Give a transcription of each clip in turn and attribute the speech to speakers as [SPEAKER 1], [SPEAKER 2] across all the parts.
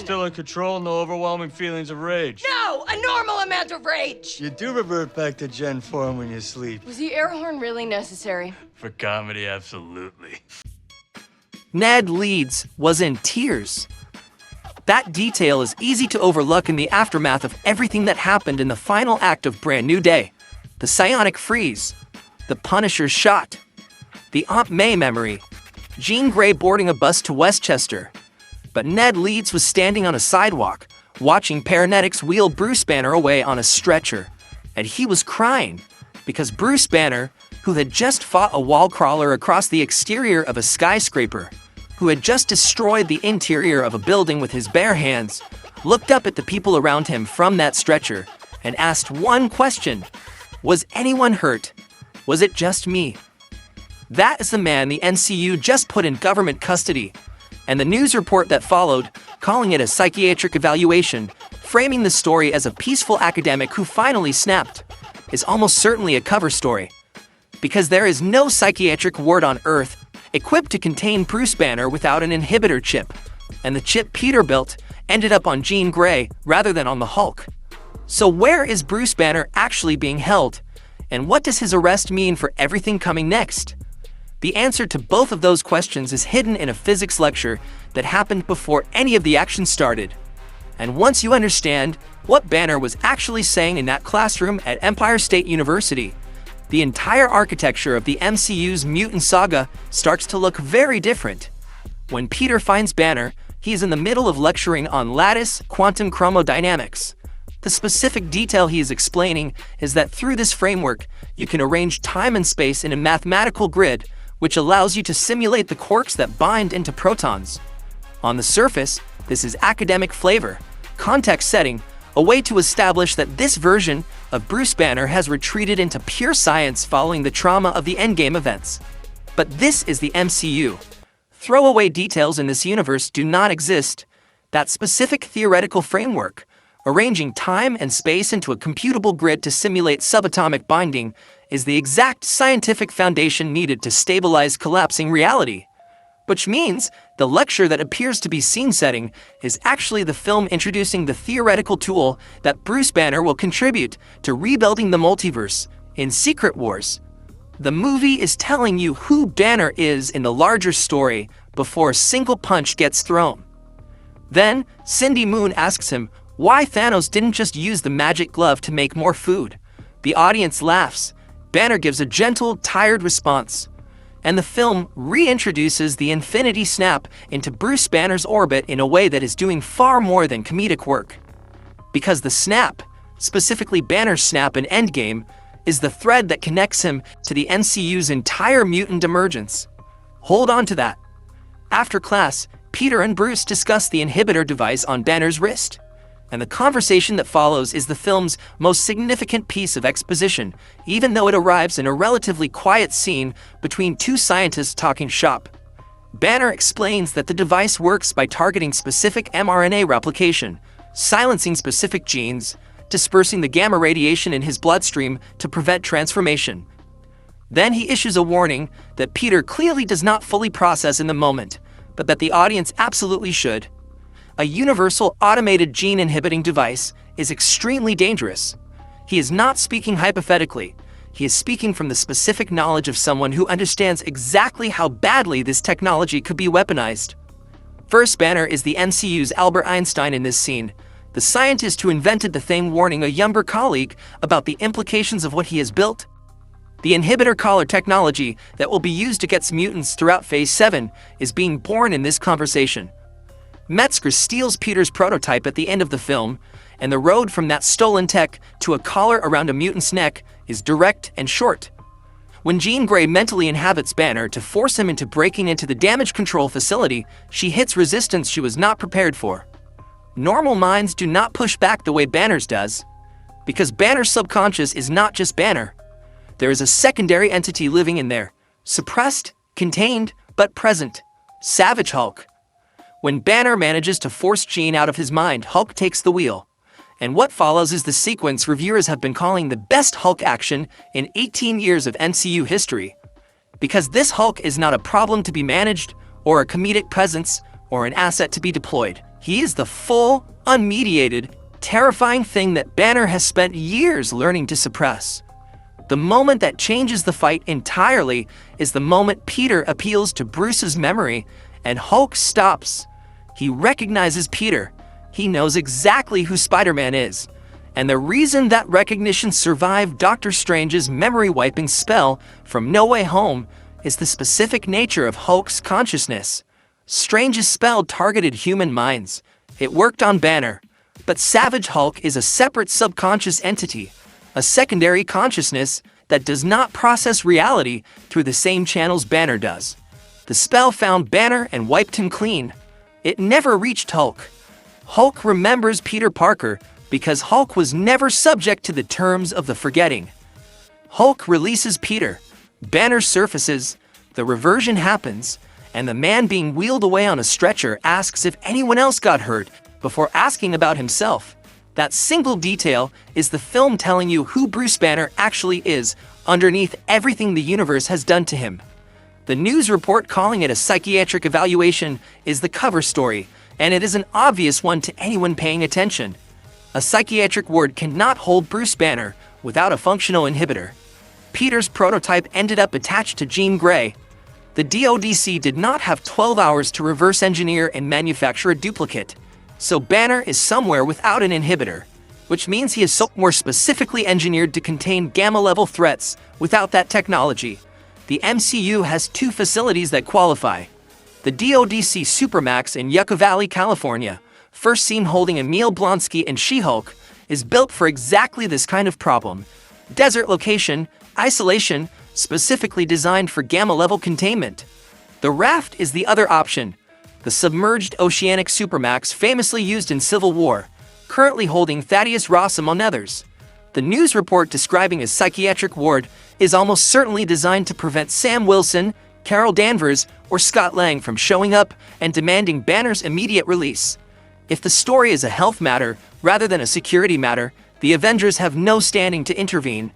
[SPEAKER 1] still in control, no overwhelming feelings of rage.
[SPEAKER 2] No, a normal amount of rage.
[SPEAKER 1] You do revert back to Gen form when you sleep.
[SPEAKER 2] Was the air horn really necessary?
[SPEAKER 1] For comedy, absolutely.
[SPEAKER 3] Ned Leeds was in tears. That detail is easy to overlook in the aftermath of everything that happened in the final act of Brand New Day. The psionic freeze, the Punisher's shot, the Aunt May memory, Jean Grey boarding a bus to Westchester. But Ned Leeds was standing on a sidewalk, watching paramedics wheel Bruce Banner away on a stretcher. And he was crying, because Bruce Banner, who had just fought a wall crawler across the exterior of a skyscraper, who had just destroyed the interior of a building with his bare hands, looked up at the people around him from that stretcher and asked one question: was anyone hurt? Was it just me? That is the man the MCU just put in government custody, and the news report that followed, calling it a psychiatric evaluation, framing the story as a peaceful academic who finally snapped, is almost certainly a cover story. Because there is no psychiatric ward on Earth equipped to contain Bruce Banner without an inhibitor chip, and the chip Peter built ended up on Jean Grey rather than on the Hulk. So where is Bruce Banner actually being held, and what does his arrest mean for everything coming next? The answer to both of those questions is hidden in a physics lecture that happened before any of the action started. And once you understand what Banner was actually saying in that classroom at Empire State University, the entire architecture of the MCU's Mutant Saga starts to look very different. When Peter finds Banner, he is in the middle of lecturing on lattice quantum chromodynamics. The specific detail he is explaining is that through this framework, you can arrange time and space in a mathematical grid, which allows you to simulate the quarks that bind into protons. On the surface, this is academic flavor, context setting, a way to establish that this version of Bruce Banner has retreated into pure science following the trauma of the Endgame events. But this is the MCU. Throwaway details in this universe do not exist. That specific theoretical framework, arranging time and space into a computable grid to simulate subatomic binding, is the exact scientific foundation needed to stabilize collapsing reality. Which means the lecture that appears to be scene setting is actually the film introducing the theoretical tool that Bruce Banner will contribute to rebuilding the multiverse in Secret Wars. The movie is telling you who Banner is in the larger story before a single punch gets thrown. Then, Cindy Moon asks him why Thanos didn't just use the magic glove to make more food. The audience laughs. Banner gives a gentle, tired response. And the film reintroduces the Infinity Snap into Bruce Banner's orbit in a way that is doing far more than comedic work. Because the snap, specifically Banner's snap in Endgame, is the thread that connects him to the MCU's entire mutant emergence. Hold on to that. After class, Peter and Bruce discuss the inhibitor device on Banner's wrist. And the conversation that follows is the film's most significant piece of exposition, even though it arrives in a relatively quiet scene between two scientists talking shop. Banner explains that the device works by targeting specific mRNA replication, silencing specific genes, dispersing the gamma radiation in his bloodstream to prevent transformation. Then he issues a warning that Peter clearly does not fully process in the moment, but that the audience absolutely should. A universal automated gene-inhibiting device is extremely dangerous. He is not speaking hypothetically. He is speaking from the specific knowledge of someone who understands exactly how badly this technology could be weaponized. First, Banner is the MCU's Albert Einstein in this scene, the scientist who invented the thing warning a younger colleague about the implications of what he has built. The inhibitor collar technology that will be used against mutants throughout Phase 7 is being born in this conversation. Metzger steals Peter's prototype at the end of the film, and the road from that stolen tech to a collar around a mutant's neck is direct and short. When Jean Grey mentally inhabits Banner to force him into breaking into the damage control facility, she hits resistance she was not prepared for. Normal minds do not push back the way Banner's does, because Banner's subconscious is not just Banner. There is a secondary entity living in there, suppressed, contained, but present. Savage Hulk. When Banner manages to force Jean out of his mind, Hulk takes the wheel. And what follows is the sequence reviewers have been calling the best Hulk action in 18 years of MCU history. Because this Hulk is not a problem to be managed, or a comedic presence, or an asset to be deployed. He is the full, unmediated, terrifying thing that Banner has spent years learning to suppress. The moment that changes the fight entirely is the moment Peter appeals to Bruce's memory and Hulk stops. He recognizes Peter. He knows exactly who Spider-Man is. And the reason that recognition survived Doctor Strange's memory-wiping spell from No Way Home is the specific nature of Hulk's consciousness. Strange's spell targeted human minds. It worked on Banner. But Savage Hulk is a separate subconscious entity, a secondary consciousness that does not process reality through the same channels Banner does. The spell found Banner and wiped him clean. It never reached Hulk. Hulk remembers Peter Parker because Hulk was never subject to the terms of the forgetting. Hulk releases Peter. Banner surfaces, the reversion happens, and the man being wheeled away on a stretcher asks if anyone else got hurt before asking about himself. That single detail is the film telling you who Bruce Banner actually is underneath everything the universe has done to him. The news report calling it a psychiatric evaluation is the cover story, and it is an obvious one to anyone paying attention. A psychiatric ward cannot hold Bruce Banner without a functional inhibitor. Peter's prototype ended up attached to Jean Grey. The DODC did not have 12 hours to reverse engineer and manufacture a duplicate. So Banner is somewhere without an inhibitor, which means he is more specifically engineered to contain gamma-level threats without that technology. The MCU has 2 facilities that qualify. The DODC Supermax in Yucca Valley, California, first seen holding Emil Blonsky and She-Hulk, is built for exactly this kind of problem. Desert location, isolation, specifically designed for gamma-level containment. The Raft is the other option. The submerged oceanic supermax famously used in Civil War, currently holding Thaddeus Ross among others. The news report describing his psychiatric ward is almost certainly designed to prevent Sam Wilson, Carol Danvers, or Scott Lang from showing up and demanding Banner's immediate release. If the story is a health matter rather than a security matter, the Avengers have no standing to intervene.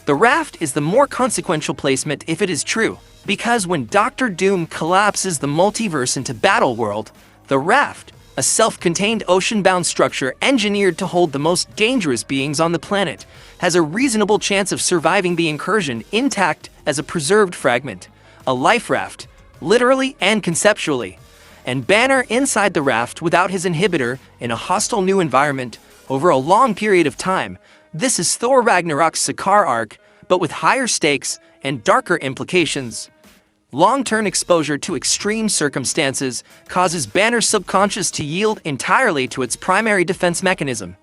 [SPEAKER 3] The Raft is the more consequential placement if it is true, because when Doctor Doom collapses the multiverse into Battleworld, the Raft, a self-contained ocean-bound structure engineered to hold the most dangerous beings on the planet, has a reasonable chance of surviving the incursion intact as a preserved fragment, a life raft, literally and conceptually. And Banner inside the raft without his inhibitor in a hostile new environment over a long period of time. This is Thor Ragnarok's Sakaar arc, but with higher stakes and darker implications. Long-term exposure to extreme circumstances causes Banner's subconscious to yield entirely to its primary defense mechanism.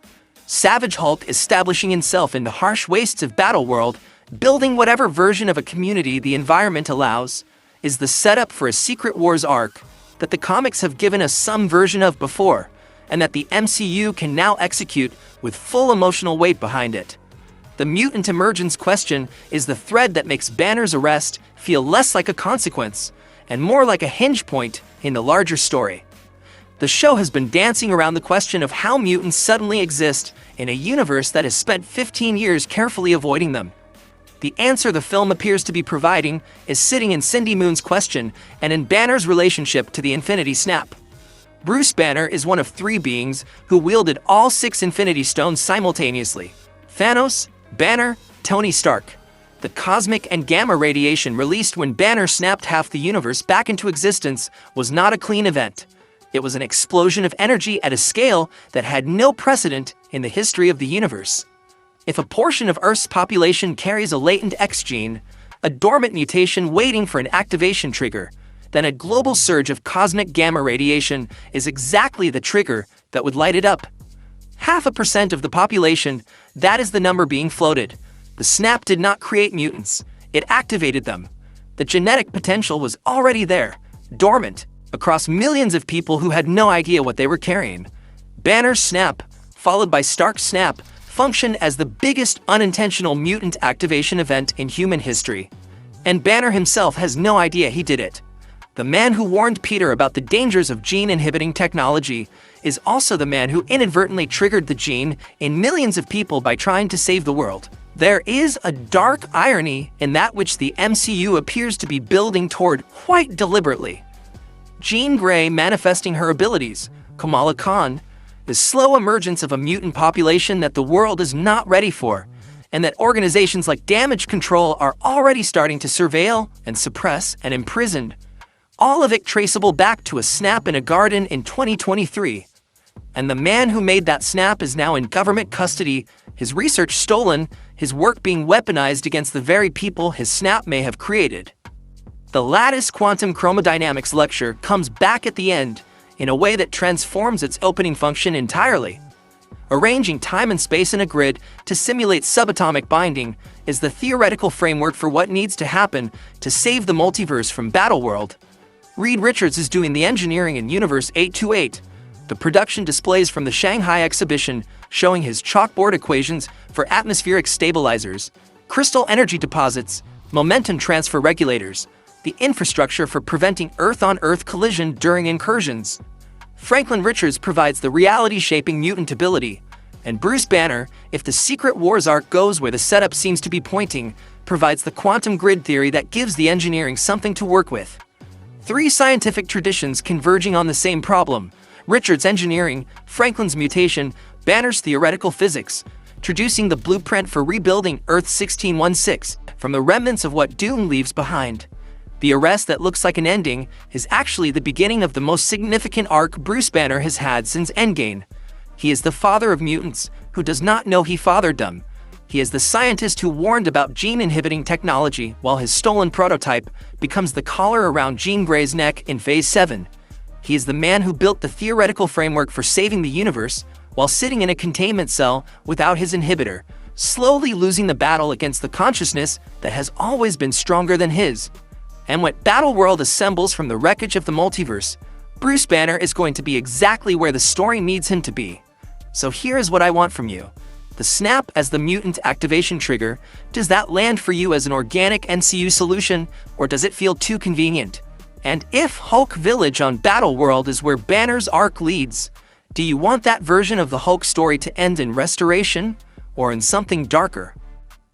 [SPEAKER 3] Savage Hulk establishing himself in the harsh wastes of Battleworld, building whatever version of a community the environment allows, is the setup for a Secret Wars arc that the comics have given us some version of before, and that the MCU can now execute with full emotional weight behind it. The mutant emergence question is the thread that makes Banner's arrest feel less like a consequence and more like a hinge point in the larger story. The show has been dancing around the question of how mutants suddenly exist in a universe that has spent 15 years carefully avoiding them. The answer the film appears to be providing is sitting in Cindy Moon's question and in Banner's relationship to the Infinity Snap. Bruce Banner is one of 3 beings who wielded all 6 Infinity Stones simultaneously: Thanos, Banner, Tony Stark. The cosmic and gamma radiation released when Banner snapped half the universe back into existence was not a clean event. It was an explosion of energy at a scale that had no precedent in the history of the universe. If a portion of Earth's population carries a latent X gene, a dormant mutation waiting for an activation trigger, then a global surge of cosmic gamma radiation is exactly the trigger that would light it up. 0.5% of the population, that is the number being floated. The snap did not create mutants, it activated them. The genetic potential was already there, dormant, across millions of people who had no idea what they were carrying. Banner's snap, followed by Stark's snap, functioned as the biggest unintentional mutant activation event in human history. And Banner himself has no idea he did it. The man who warned Peter about the dangers of gene-inhibiting technology is also the man who inadvertently triggered the gene in millions of people by trying to save the world. There is a dark irony in that which the MCU appears to be building toward quite deliberately. Jean Grey manifesting her abilities, Kamala Khan, the slow emergence of a mutant population that the world is not ready for, and that organizations like Damage Control are already starting to surveil and suppress and imprison. All of it traceable back to a snap in a garden in 2023. And the man who made that snap is now in government custody, his research stolen, his work being weaponized against the very people his snap may have created. The lattice quantum chromodynamics lecture comes back at the end in a way that transforms its opening function entirely. Arranging time and space in a grid to simulate subatomic binding is the theoretical framework for what needs to happen to save the multiverse from Battleworld. Reed Richards is doing the engineering in Universe 828. The production displays from the Shanghai exhibition showing his chalkboard equations for atmospheric stabilizers, crystal energy deposits, momentum transfer regulators, the infrastructure for preventing Earth-on-Earth collision during incursions. Franklin Richards provides the reality-shaping mutant ability, and Bruce Banner, if the Secret Wars arc goes where the setup seems to be pointing, provides the quantum grid theory that gives the engineering something to work with. Three scientific traditions converging on the same problem: Richards' engineering, Franklin's mutation, Banner's theoretical physics, traducing the blueprint for rebuilding Earth 1616 from the remnants of what Doom leaves behind. The arrest that looks like an ending is actually the beginning of the most significant arc Bruce Banner has had since Endgame. He is the father of mutants who does not know he fathered them. He is the scientist who warned about gene-inhibiting technology while his stolen prototype becomes the collar around Jean Grey's neck in Phase 7. He is the man who built the theoretical framework for saving the universe while sitting in a containment cell without his inhibitor, slowly losing the battle against the consciousness that has always been stronger than his. And when Battleworld assembles from the wreckage of the multiverse, Bruce Banner is going to be exactly where the story needs him to be. So here's what I want from you. The snap as the mutant activation trigger, does that land for you as an organic MCU solution, or does it feel too convenient? And if Hulk Village on Battleworld is where Banner's arc leads, do you want that version of the Hulk story to end in restoration, or in something darker?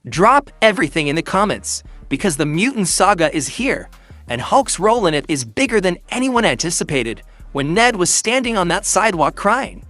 [SPEAKER 3] Drop everything in the comments, because the Mutant Saga is here, and Hulk's role in it is bigger than anyone anticipated when Ned was standing on that sidewalk crying.